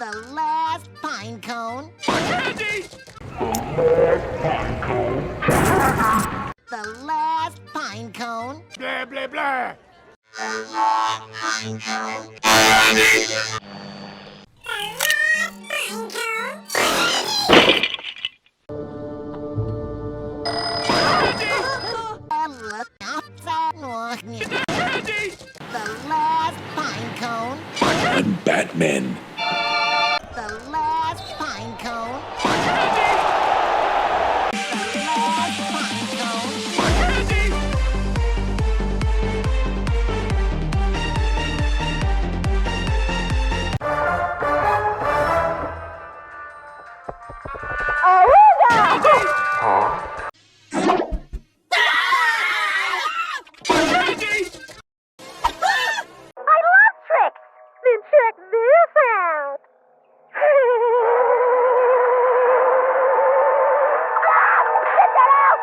The last pine cone. Candy! The last pine cone. Blah, blah, blah. Candy! The last pine cone. I'm Batman. The last pine cone. The last pine cone. Candy! Candy! I love tricks! Then check this out! Get that out!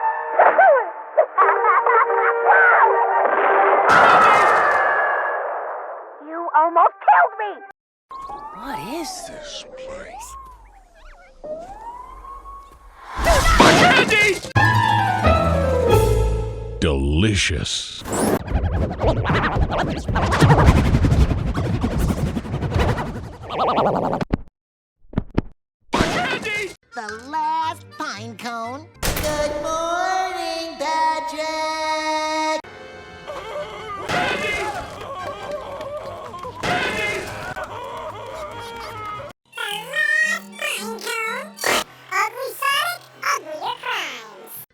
You almost killed me! What is This place. Candy? Delicious. Candy! The last pine cone. Good morning, Patrick!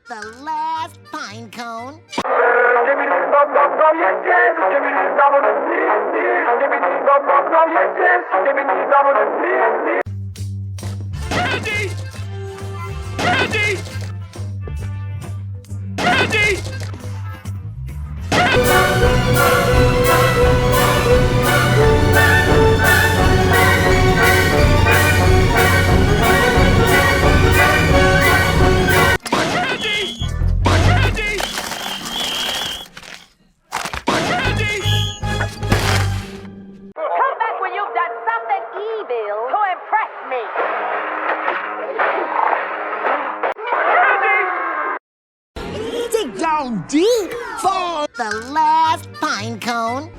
The last pine cone. Candy! Candy! Candy! Candy! Candy! Candy! Come back when you've done something evil to impress me. The last pine cone.